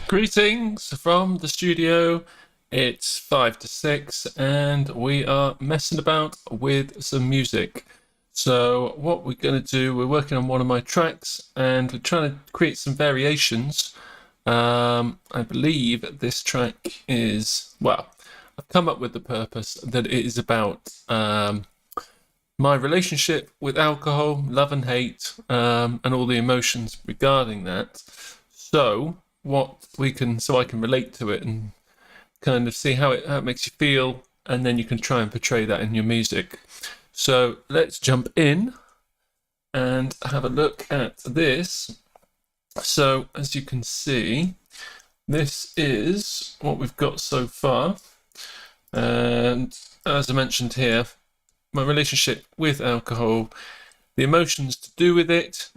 Greetings from the studio. It's 5 to 6 and we are messing about with some music. So what we're going to do, we're working on one of my tracks and we're trying to create some variations. I believe this track is, well, I've come up with the purpose that it is about my relationship with alcohol, love and hate, and all the emotions regarding that. So I can relate to it and kind of see how it makes you feel, and then you can try and portray that in your music. So let's jump in and have a look at this. So as you can see, this is what we've got so far. And as I mentioned here, my relationship with alcohol, the emotions to do with it,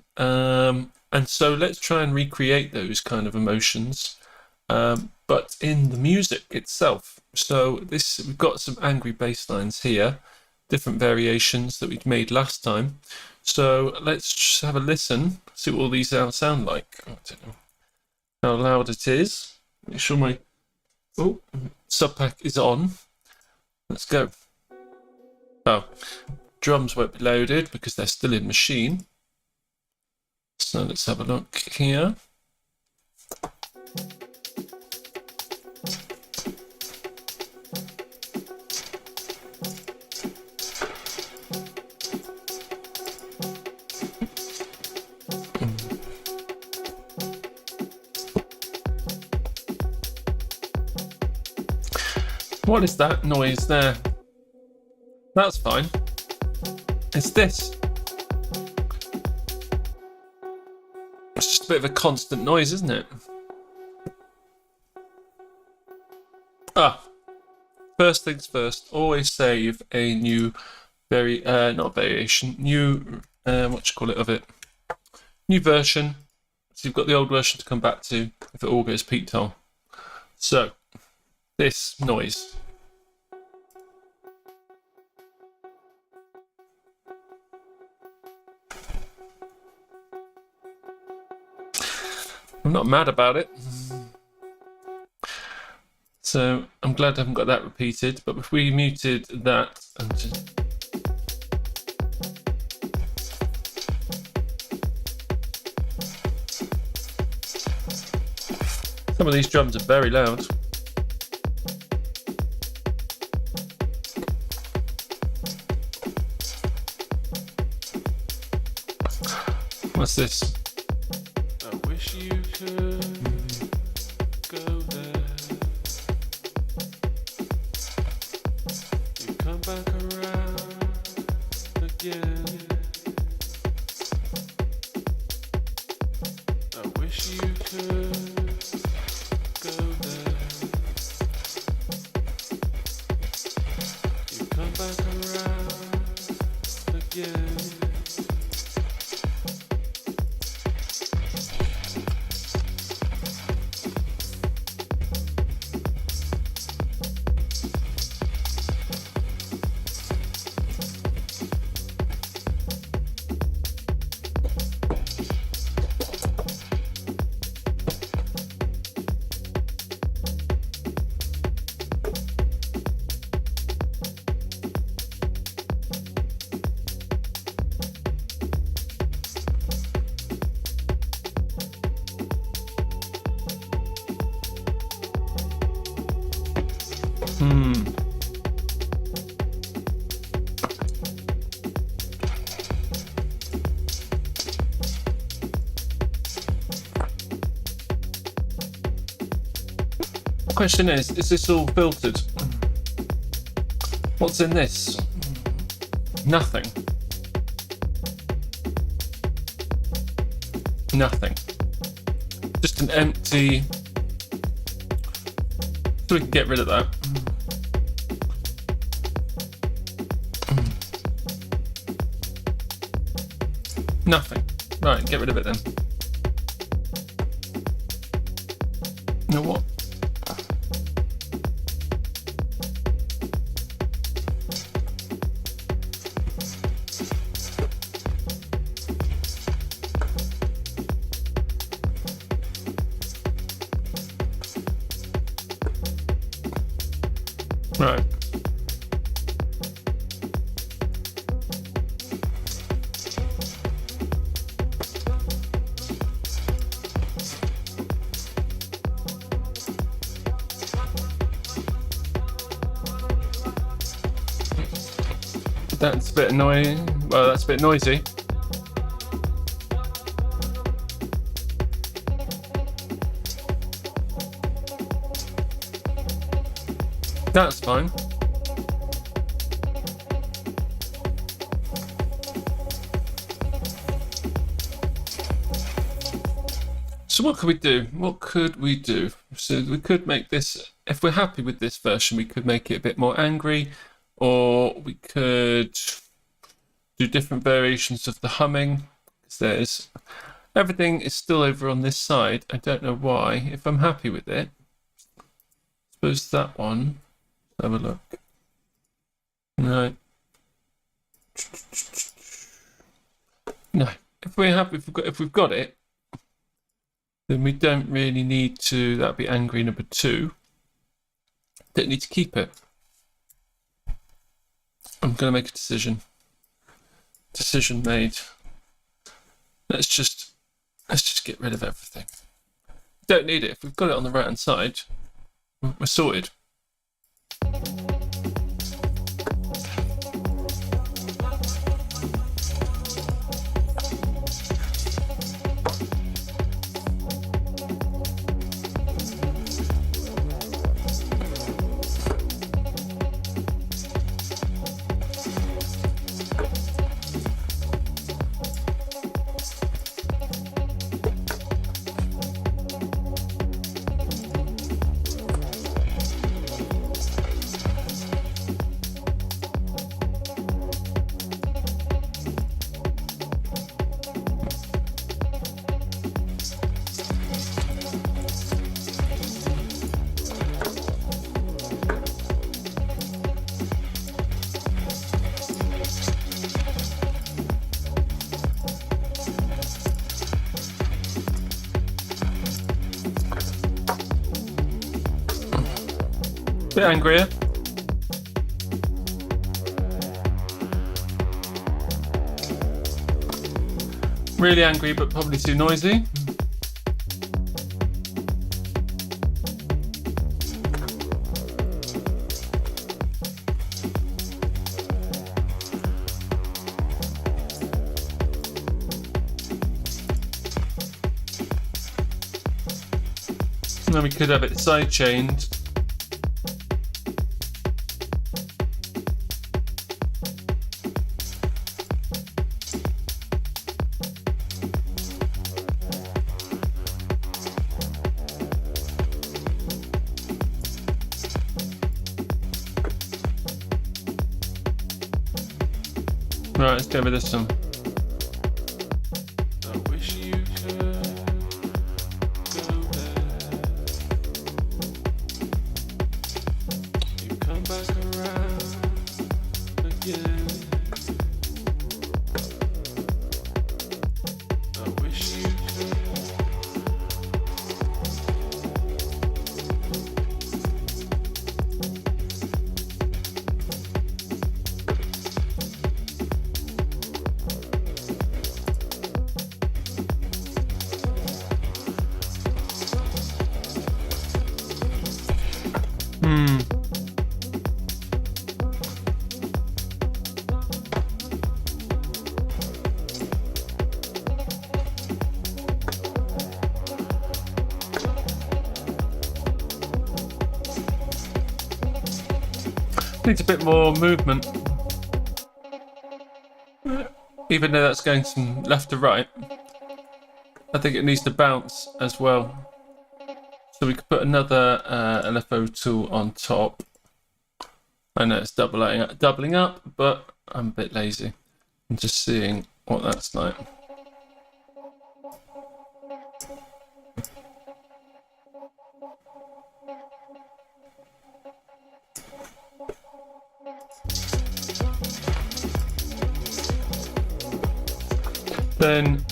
and so let's try and recreate those kind of emotions, but in the music itself. So we've got some angry bass lines here, different variations that we'd made last time. So let's just have a listen, see what all these sound like. I don't know how loud it is. Make sure my sub pack is on. Let's go. Oh, drums won't be loaded because they're still in machine. So let's have a look here. What is that noise there? That's fine. It's this. It's just a bit of a constant noise, isn't it? First things first, always save a new not variation, new of it. New version. So you've got the old version to come back to if it all goes Pete Tong. So this noise. I'm not mad about it. So I'm glad I haven't got that repeated, but if we muted that and just... Some of these drums are very loud. What's this? I wish you could go there. You come back around again. I wish you could go there. You come back around again. Question is this all filtered? What's in this? Nothing. Nothing. Just an empty... So we can get rid of that. Nothing. Right, get rid of it then. You know what? Right. That's a bit annoying. Well, that's a bit noisy. That's fine. So what could we do? What could we do? So we could make this, if we're happy with this version, we could make it a bit more angry, or we could do different variations of the humming. There's everything is still over on this side. I don't know why. If I'm happy with it, I suppose that one. Let's have a look. No. No. If we're happy, if we've got it, then we don't really need to. That'd be angry number 2. Don't need to keep it. I'm going to make a decision. Decision made. Let's just get rid of everything. Don't need it. If we've got it on the right hand side, we're sorted. Bit angrier. Really angry, but probably too noisy. And then we could have it side chained. Right, let's go with this one. I wish you could go there. You come back around again. I wish you could. Needs a bit more movement. Even though that's going from left to right, I think it needs to bounce as well. So we could put another LFO tool on top. I know it's doubling up, but I'm a bit lazy. I'm just seeing what that's like. Then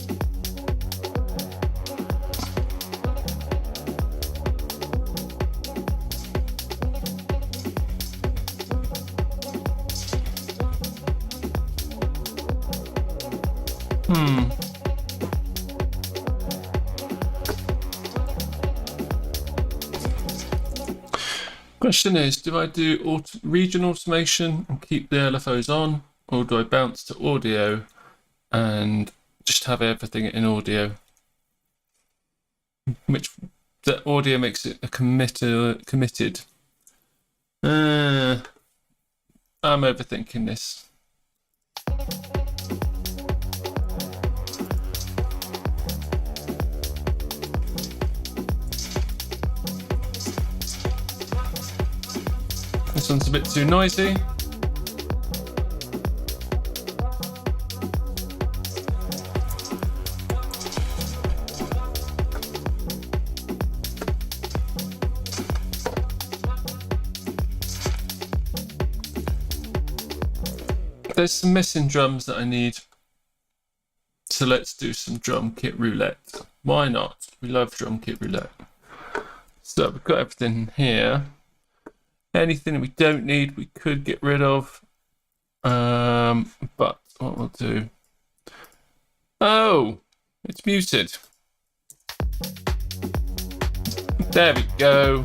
Question is, do I do region automation and keep the LFOs on, or do I bounce to audio and just have everything in audio? Which the audio makes it a committed. I'm overthinking this. This one's a bit too noisy. There's some missing drums that I need. So let's do some drum kit roulette. Why not? We love drum kit roulette. So we've got everything here. Anything that we don't need, we could get rid of. But what we'll do... Oh! It's muted. There we go.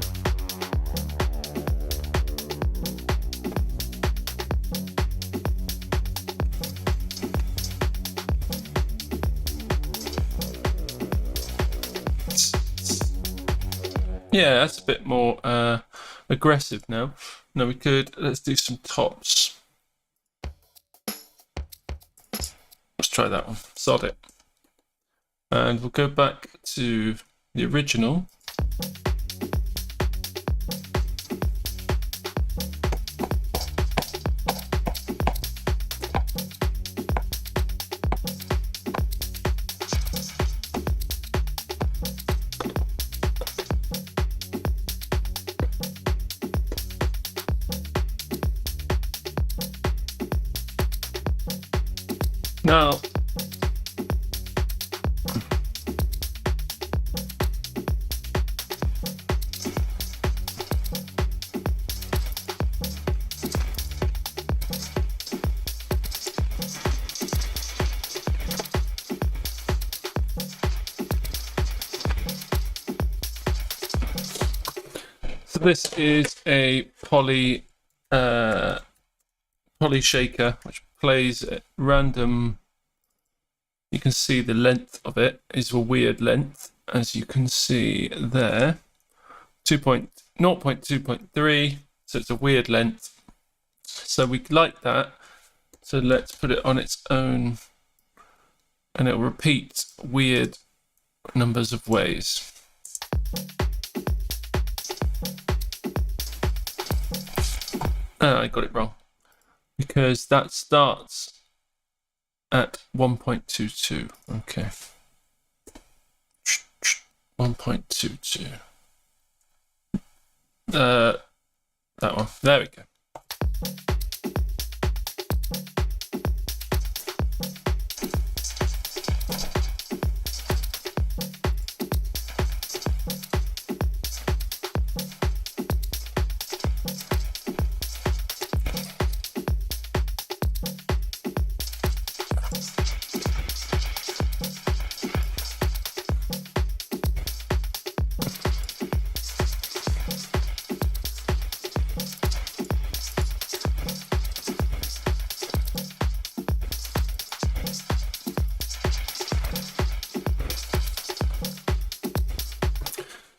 Yeah, that's a bit more aggressive now. No, let's do some tops. Let's try that one. Sod it. And we'll go back to the original. Now, so this is a poly shaker which plays at random. You can see the length of it is a weird length, as you can see there. 0.2.3, so it's a weird length. So we like that. So let's put it on its own, and it'll repeat weird numbers of ways. I got it wrong, because that starts at 1.22. Okay. 1.22. That one. There we go.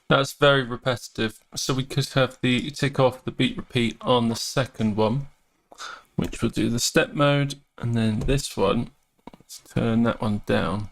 That's very repetitive, so we could have the tick off the beat repeat on the second one, which will do the step mode, and then this one, let's turn that one down.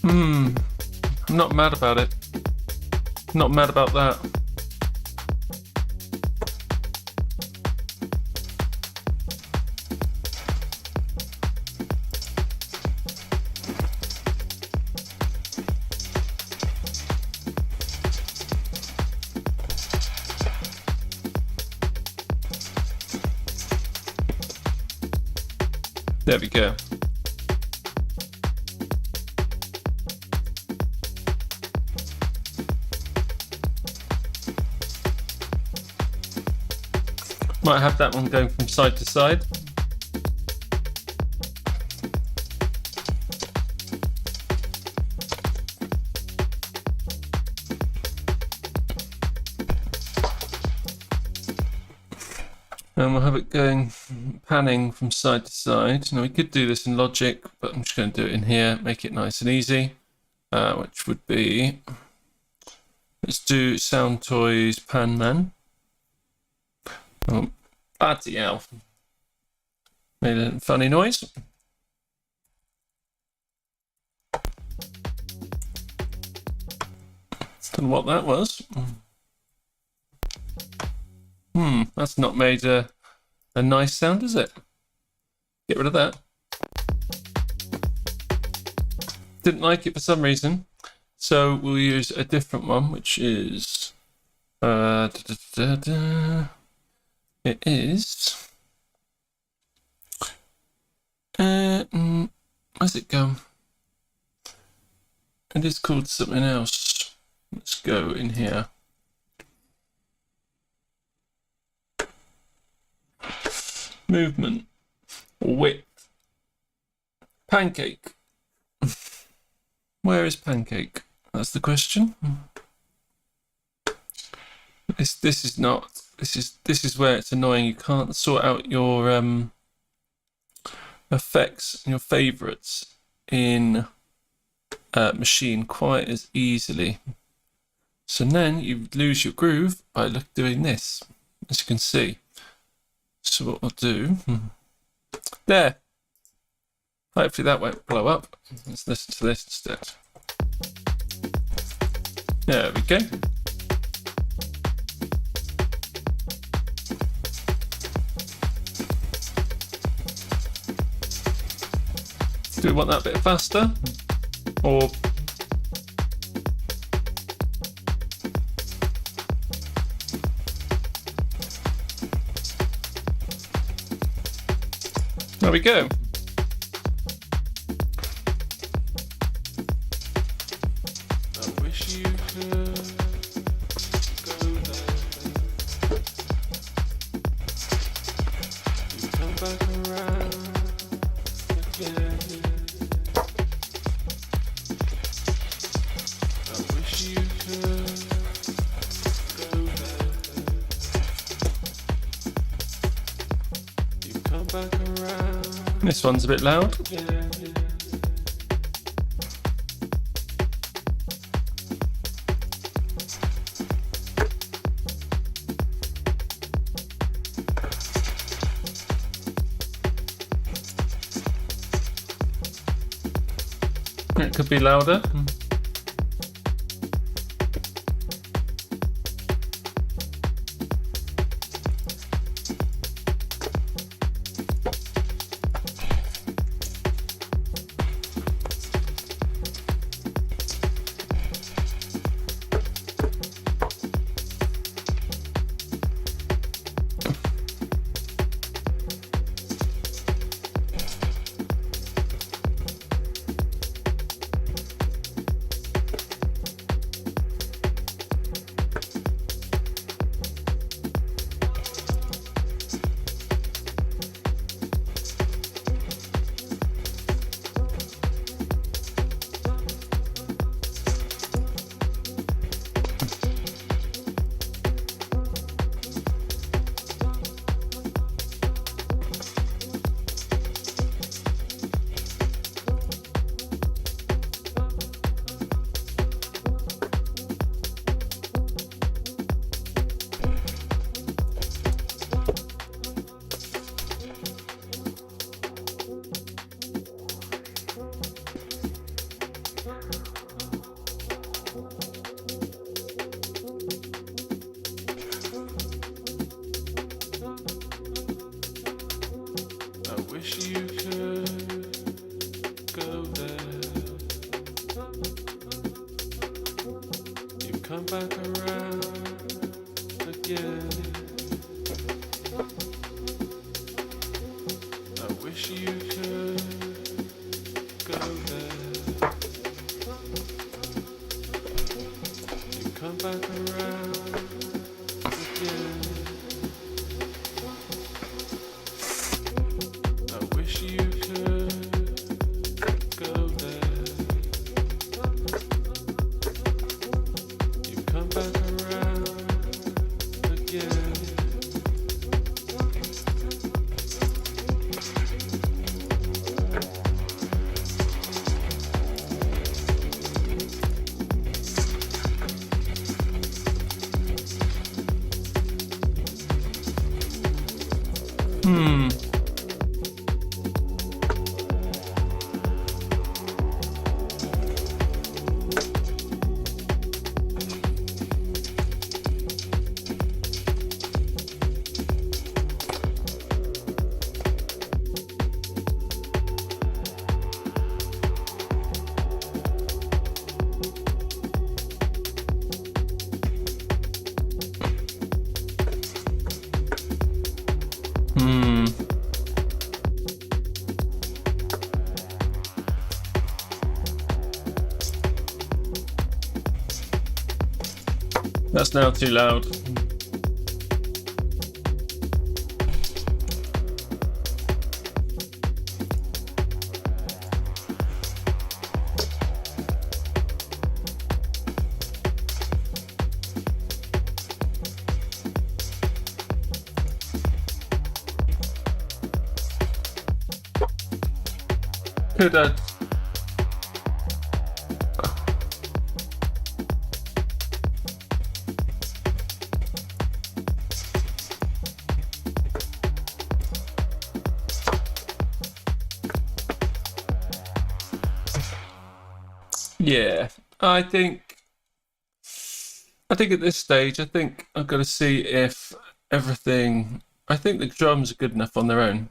I'm not mad about it. Not mad about that. There we go. Might have that one going from side to side. And we'll have it going, panning from side to side. Now we could do this in Logic, but I'm just going to do it in here, make it nice and easy, which would be, let's do Soundtoys Pan Man. Oh, bloody hell. Made a funny noise. Don't know what that was. That's not made a nice sound, is it? Get rid of that. Didn't like it for some reason. So we'll use a different one, which is... It is... where's it go? It is called something else. Let's go in here. Movement, width, pancake. Where is pancake? That's the question. This is not. This is where it's annoying. You can't sort out your effects and your favorites in Maschine quite as easily. So then you lose your groove by doing this, as you can see. So what we'll do, there. Hopefully that won't blow up. Let's listen to this instead. There we go. Do we want that a bit faster? Or... There we go. I wish you could go there. You come back around again. I wish you could go there. You come back around. This one's a bit loud. It could be louder. wish you could go there. You come back around again. I wish you could go there. You come back around again. I wish you could go there. You come back around again. That's now too loud. Could yeah, I think at this stage, I think I've got to see if everything. I think the drums are good enough on their own.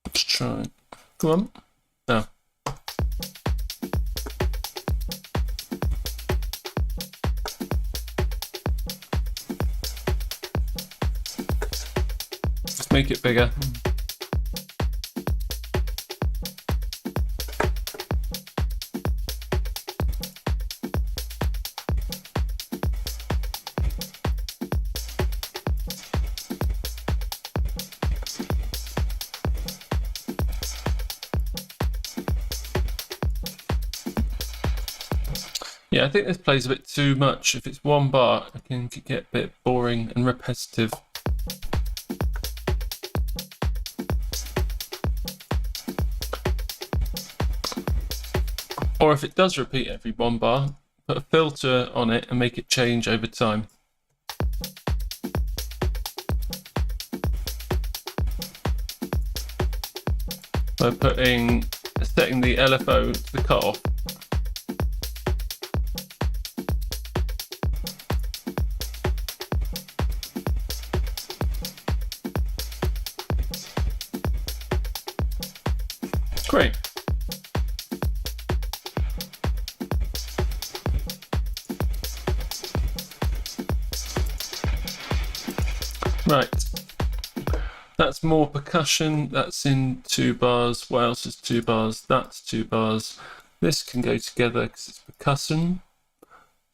Let's try. Come on. No. Just make it bigger. Yeah, I think this plays a bit too much. If it's one bar, it can get a bit boring and repetitive. Or if it does repeat every one bar, put a filter on it and make it change over time. By setting the LFO to the cutoff. Great. Right. That's more percussion. That's in 2 bars. What else is 2 bars? That's 2 bars. This can go together because it's percussion.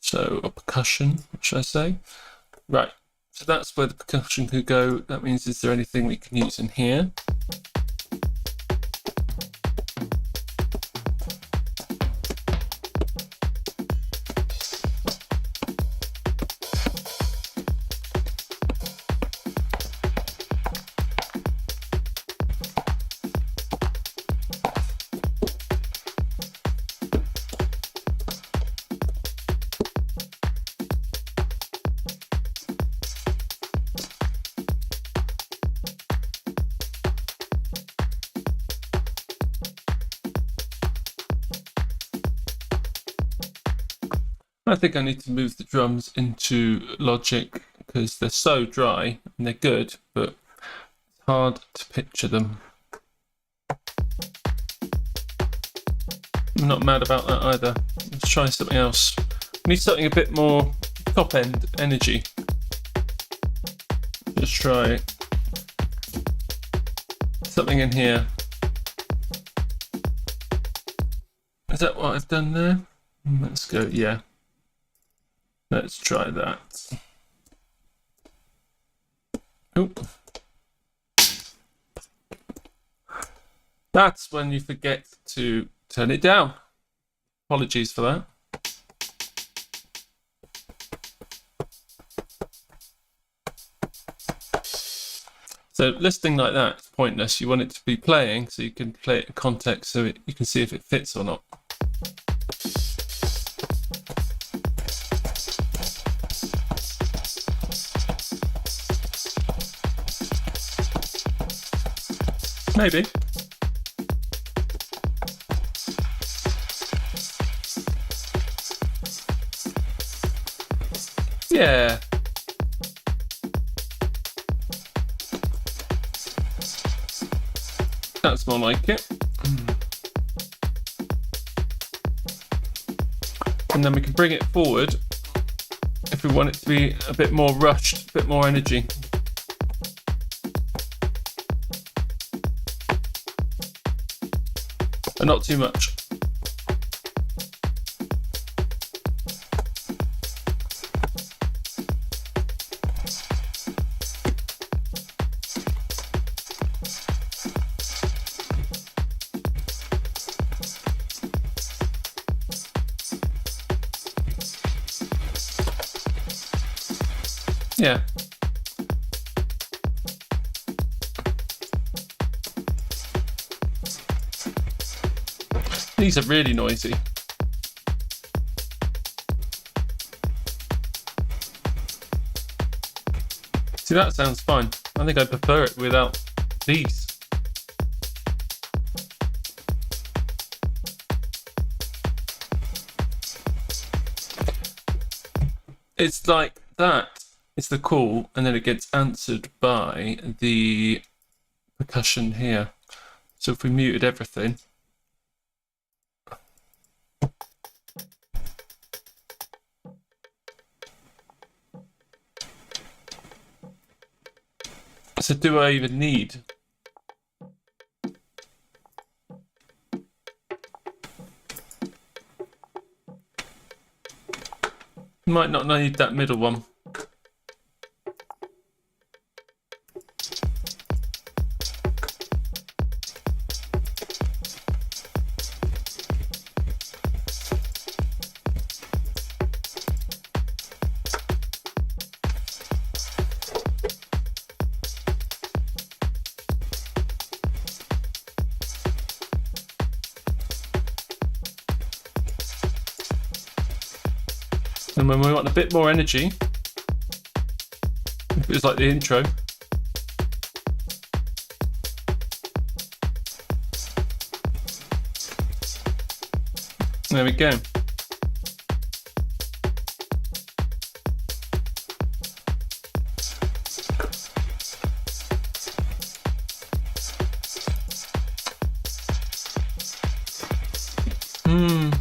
So, or percussion, what should I say? Right. So that's where the percussion could go. That means, is there anything we can use in here? I think I need to move the drums into Logic because they're so dry and they're good, but hard to picture them. I'm not mad about that either. Let's try something else. We need something a bit more top end energy. Let's try something in here. Is that what I've done there? Let's go, yeah. Let's try that. Oop. That's when you forget to turn it down. Apologies for that. So listening like that is pointless. You want it to be playing so you can play it in context so you can see if it fits or not. Maybe. Yeah. That's more like it. And then we can bring it forward if we want it to be a bit more rushed, a bit more energy. But not too much. Yeah. These are really noisy. See, that sounds fine. I think I prefer it without these. It's like that. It's the call, and then it gets answered by the percussion here. So if we muted everything. So do I even need? Might not need that middle one. And when we want a bit more energy, if it was like the intro, there we go.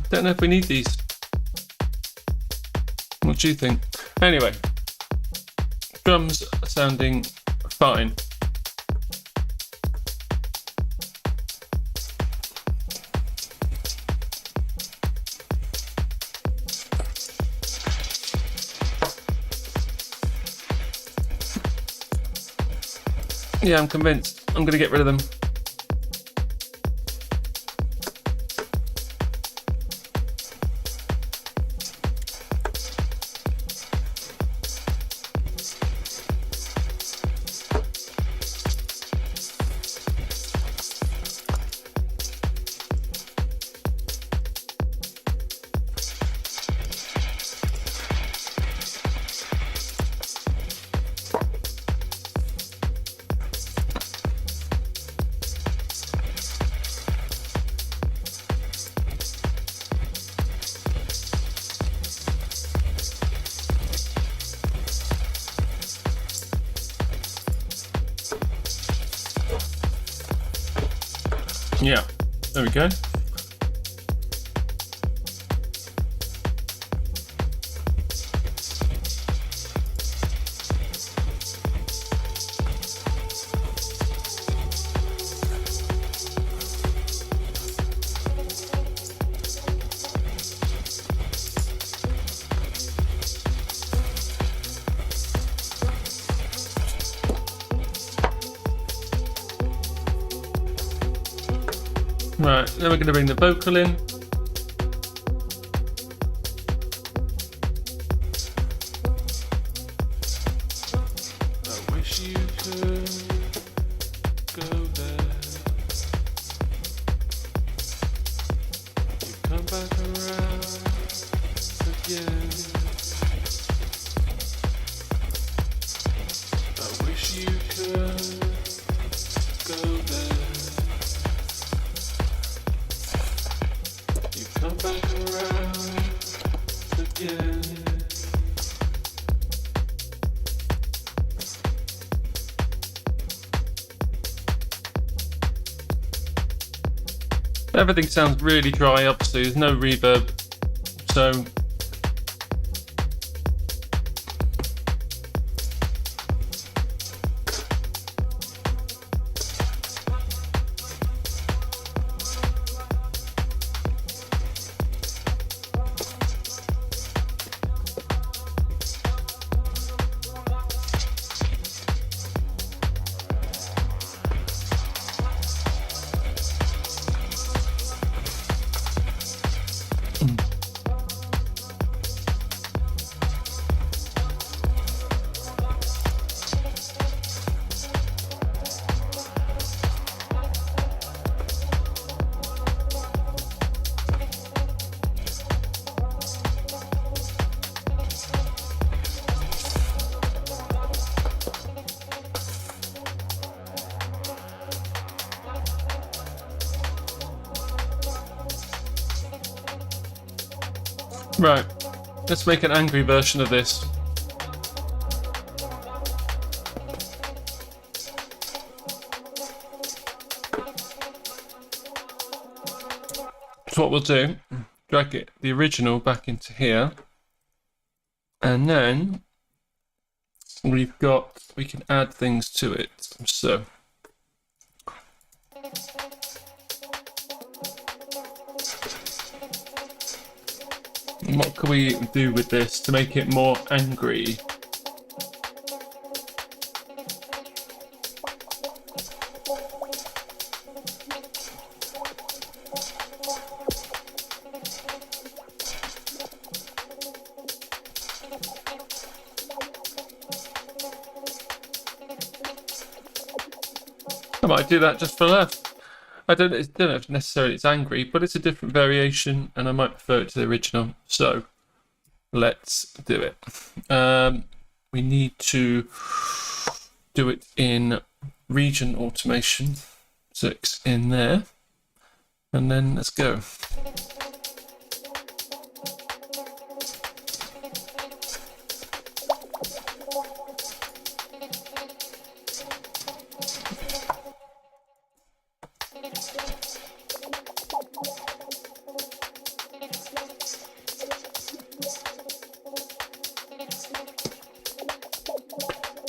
Don't know if we need these. What do you think? Anyway, drums are sounding fine. Yeah, I'm convinced. I'm going to get rid of them. Yeah, there we go. Right, then we're going to bring the vocal in. I wish you could go there. You come back around again. I wish you could go there. Come back around again. Everything sounds really dry, obviously there's no reverb, so right, let's make an angry version of this. So what we'll do, drag the original back into here, and then we can add things to it. So what can we do with this to make it more angry? I might do that just for laughs. I don't know if necessarily it's angry, but it's a different variation and I might prefer it to the original. So let's do it. We need to do it in region automation. So it's in there. And then let's go.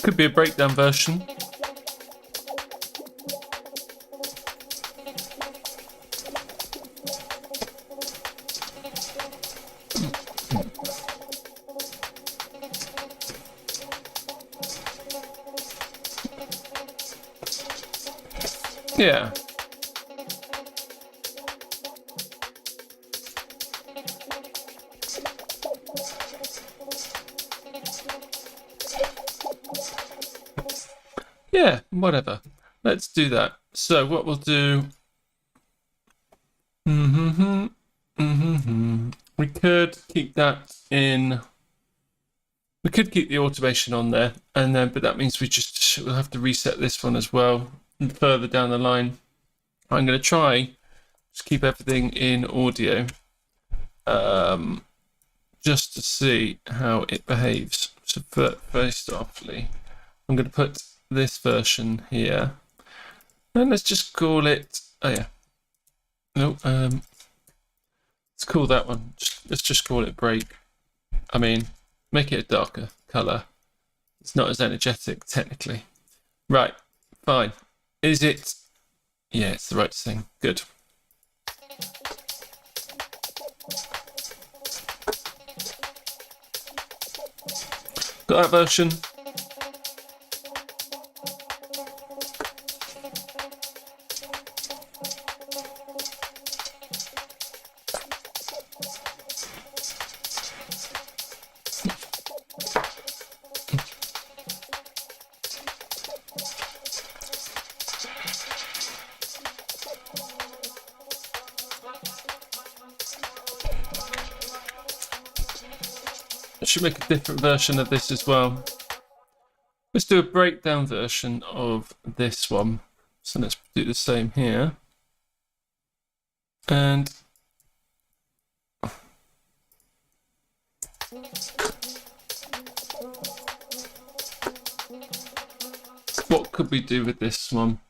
Could be a breakdown version. Yeah. Yeah, whatever. Let's do that. So what we'll do... We could keep that in... We could keep the automation on there, and then, but that means we'll have to reset this one as well further down the line. I'm going to try to keep everything in audio, just to see how it behaves. So first off, I'm going to put this version here, and let's just call it, oh yeah, No, let's call that one. Let's just call it break. I mean, make it a darker color. It's not as energetic technically. Right, fine. Is it? Yeah, it's the right thing. Good. Got that version. I should make a different version of this as well. Let's do a breakdown version of this one. So let's do the same here. And what could we do with this one?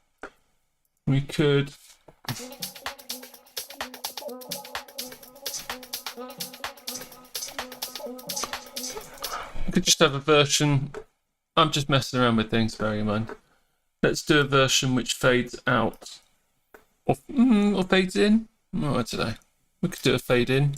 We could just have a version. I'm just messing around with things, bear in mind. Let's do a version which fades out or fades in. Oh, I don't know. We could do a fade in.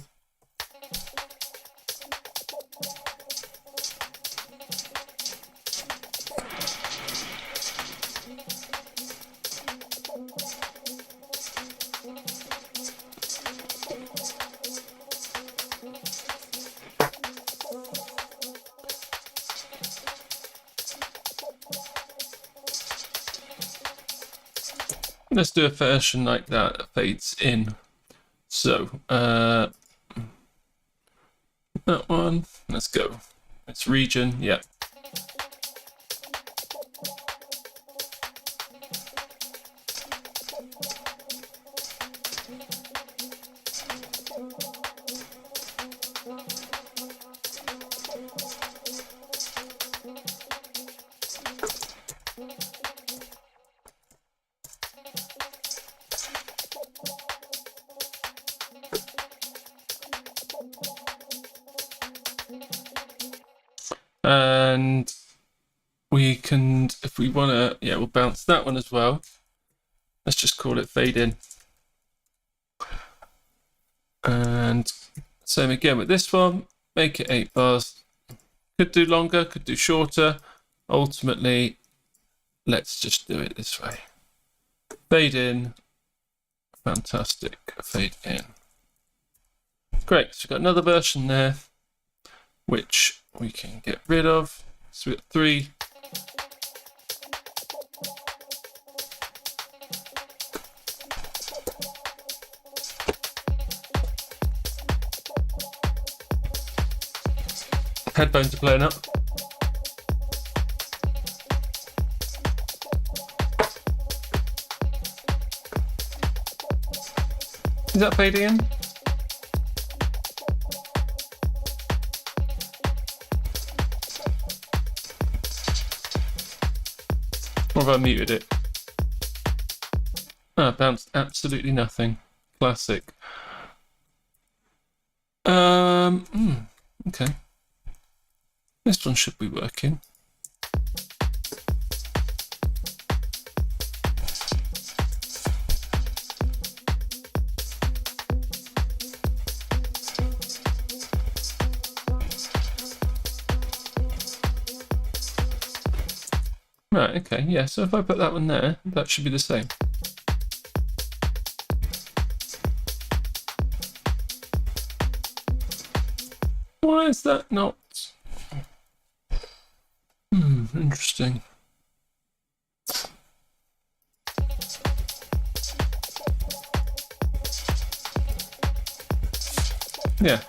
Let's do a version like that fades in. So, that one, let's go. It's region, yeah. And we can, if we want to, yeah, we'll bounce that one as well. Let's just call it fade in. And same again with this one, make it 8 bars. Could do longer, could do shorter. Ultimately, let's just do it this way. Fade in, fantastic, fade in. Great, so we've got another version there, which we can get rid of. So we've got 3. Headphones are playing up. Is that fading in? Or have I muted it? Ah, bounced absolutely nothing. Classic. Okay. This one should be working. Right, okay, yeah, so if I put that one there, that should be the same. Why is that not? Interesting. Yeah.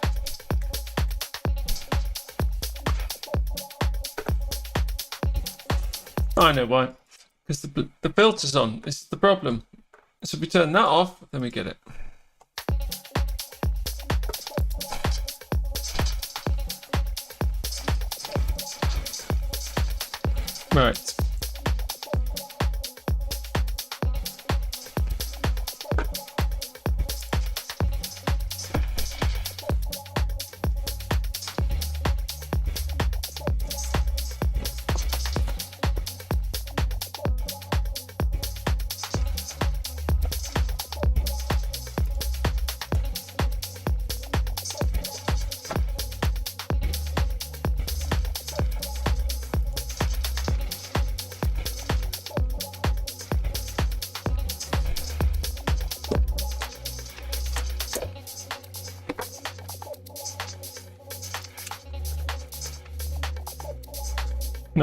I know why. Because the filter's on. This is the problem. So if we turn that off, then we get it. Right.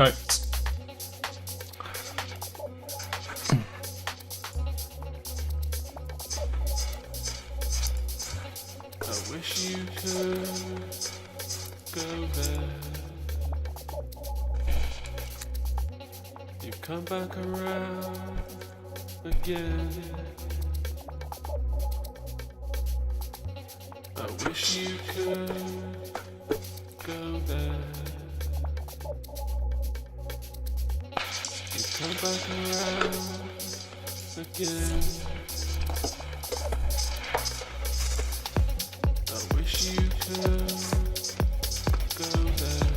Right. I wish you could go there. You come back around again. I wish you could go there. You come back around again. I wish you could go there.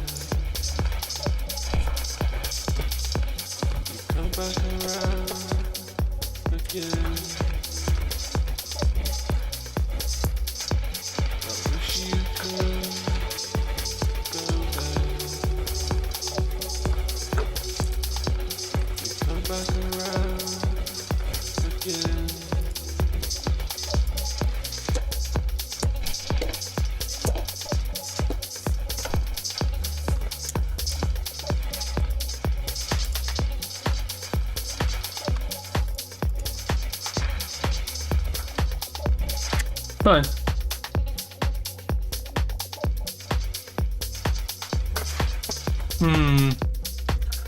You come back around again. I wish you could go there. You come back around again. Fine.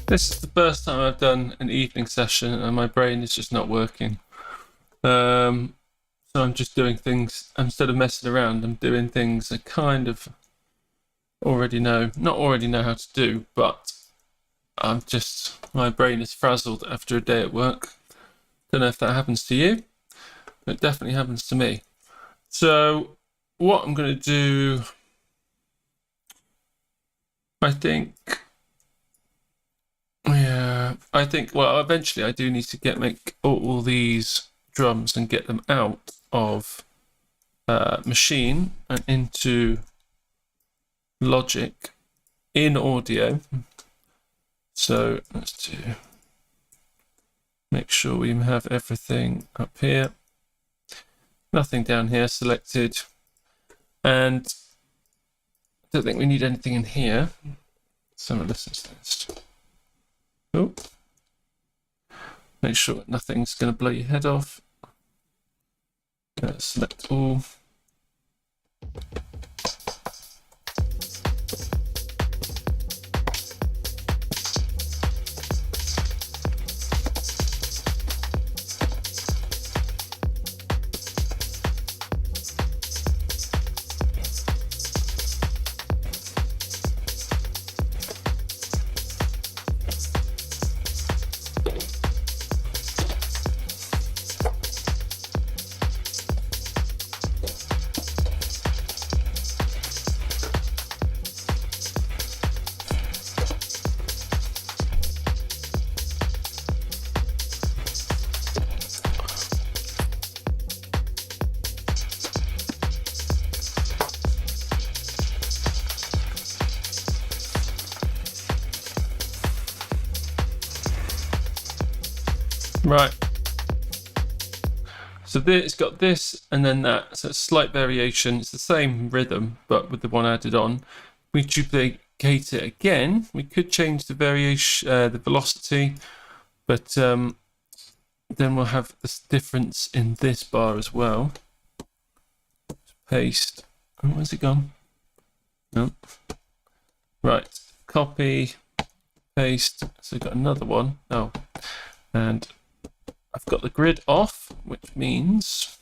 This is the first time I've done an evening session and my brain is just not working. So I'm just doing things, instead of messing around, I'm doing things I kind of not already know how to do, but my brain is frazzled after a day at work. Don't know if that happens to you, but it definitely happens to me. So what I'm going to do, well, eventually I do need to make all these drums and get them out of Maschine and into Logic in audio. So let's make sure we have everything up here. Nothing down here selected. And I don't think we need anything in here. So listens list. Oh. Make sure nothing's going to blow your head off. Select all. Right. So it's got this and then that. So it's a slight variation. It's the same rhythm, but with the one added on. We duplicate it again. We could change the variation, the velocity, but then we'll have this difference in this bar as well. Paste. Oh, where's it gone? No. Right. Copy. Paste. So we've got another one. Oh, and I've got the grid off, which means,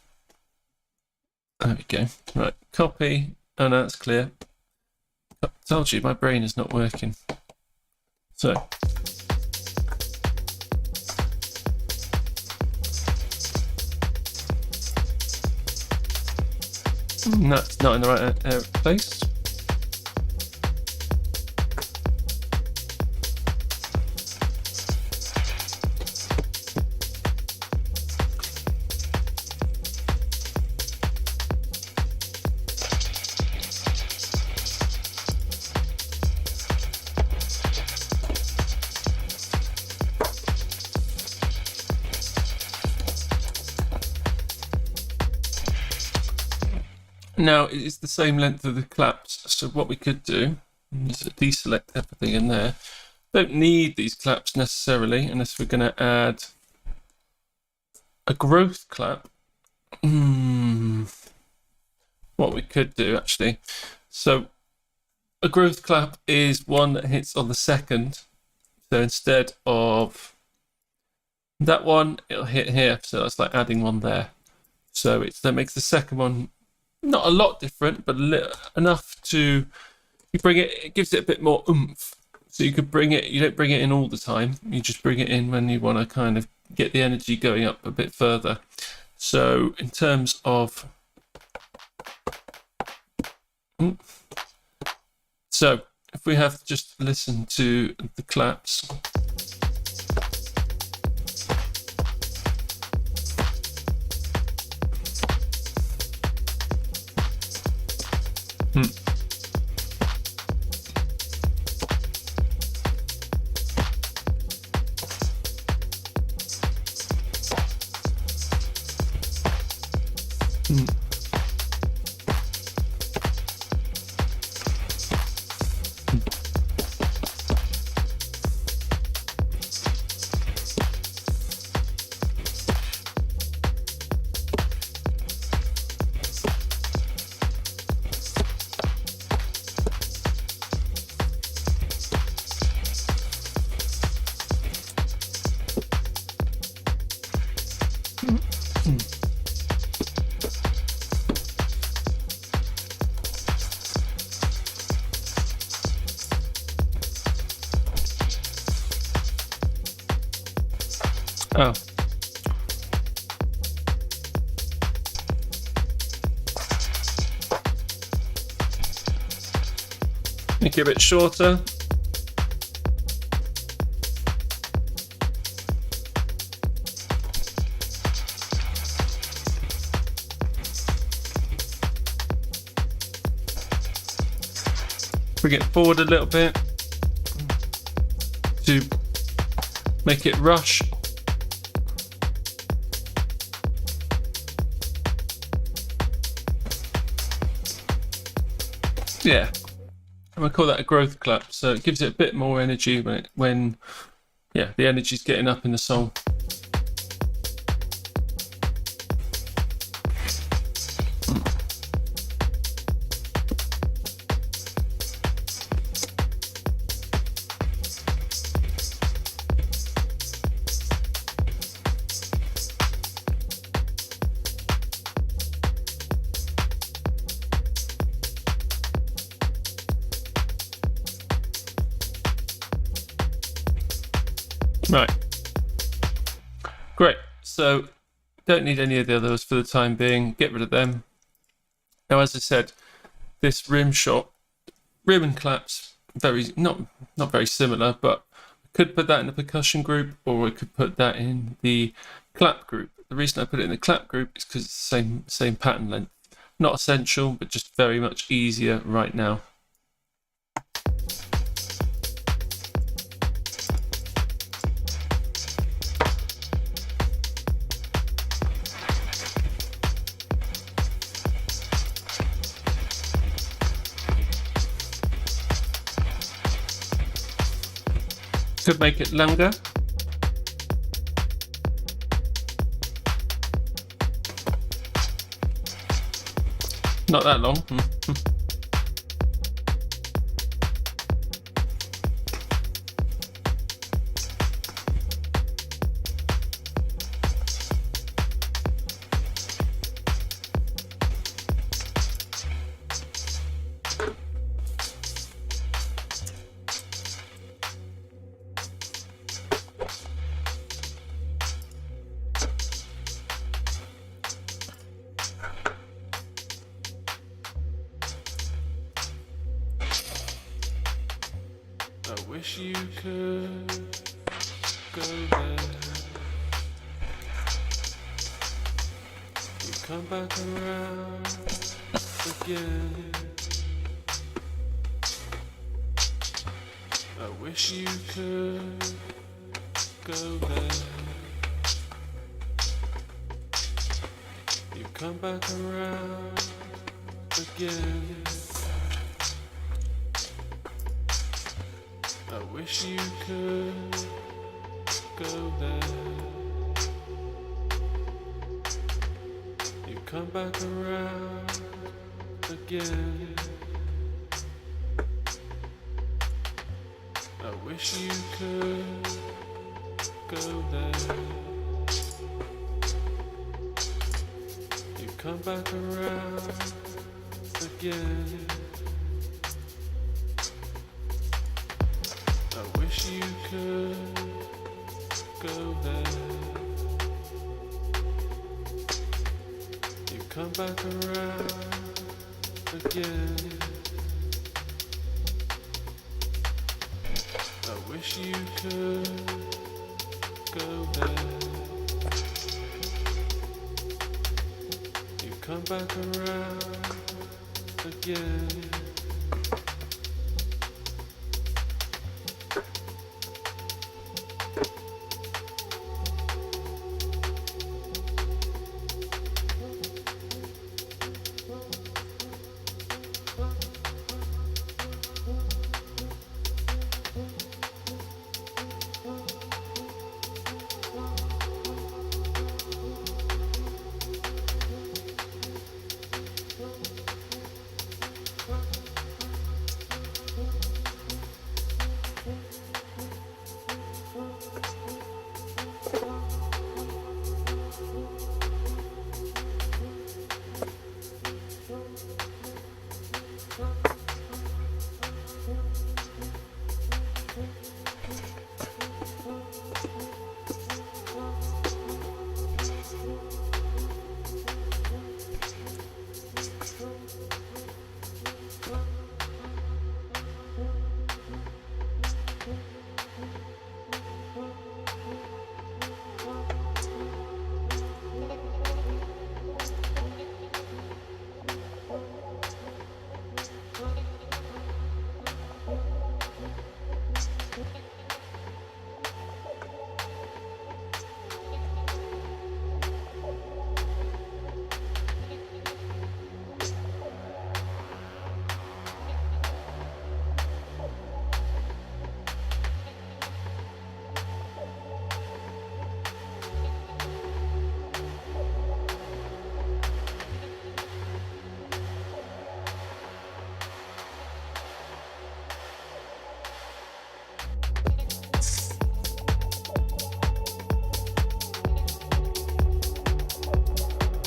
there we go. Right, copy. Oh no, that's clear. I told you my brain is not working. So. No, it's not in the right place. Now it's the same length of the claps, so what we could do is deselect everything in there. Don't need these claps necessarily unless we're going to add a growth clap. What we could do actually. So a growth clap is one that hits on the second. So instead of that one, it'll hit here. So that's like adding one there. So that makes the second one not a lot different, but enough to it gives it a bit more oomph. So you don't bring it in all the time. You just bring it in when you want to kind of get the energy going up a bit further. So in terms of so if we have to just listen to the claps. Oh. Make it a bit shorter. Bring it forward a little bit to make it rush. Yeah, and I call that a growth clap. So it gives it a bit more energy when the energy's getting up in the song. Right, great. So don't need any of the others for the time being. Get rid of them. Now, as I said, this rim and claps, not very similar, but we could put that in the percussion group, or we could put that in the clap group. The reason I put it in the clap group is because it's the same pattern length. Not essential, but just very much easier right now. Could make it longer. Not that long. I wish you could go there. You come back around again. I wish you could go there. You come back around again. I wish you could go there. You come back around again. I wish you could go there. You come back around again. I wish you could go there. You come back around again. I wish you could go there. You come back around again.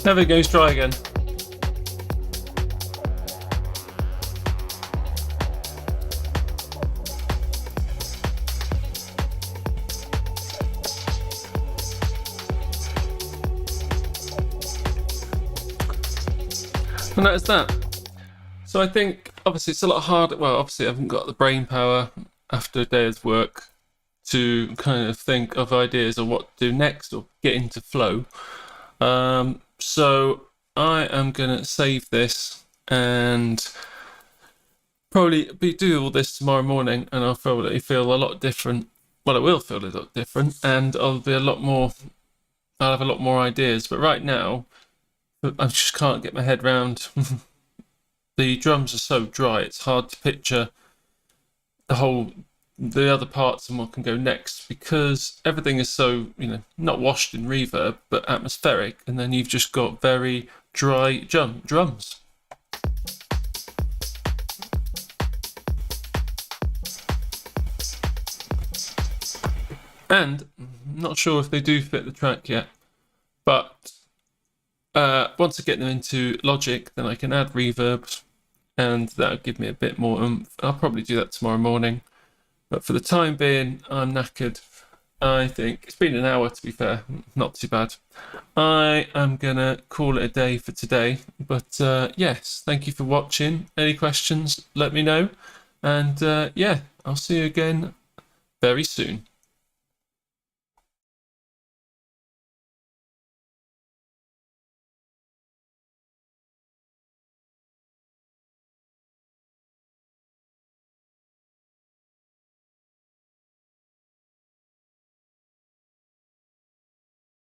Never goes dry again. And that is that. So I think obviously it's a lot harder. Well, obviously I haven't got the brain power after a day's work to kind of think of ideas of what to do next or get into flow. So I am gonna save this and probably do all this tomorrow morning, and I'll probably feel a lot different. Well, I will feel a lot different, and I'll have a lot more ideas. But right now, I just can't get my head round. The drums are so dry; it's hard to picture the other parts and what can go next, because everything is so, not washed in reverb but atmospheric, and then you've just got very dry drums. And I'm not sure if they do fit the track yet, but once I get them into Logic, then I can add reverbs, and that'll give me a bit more oomph. I'll probably do that tomorrow morning. But for the time being, I'm knackered. I think it's been an hour, to be fair, not too bad. I am gonna call it a day for today. But yes, thank you for watching. Any questions, let me know. And yeah, I'll see you again very soon.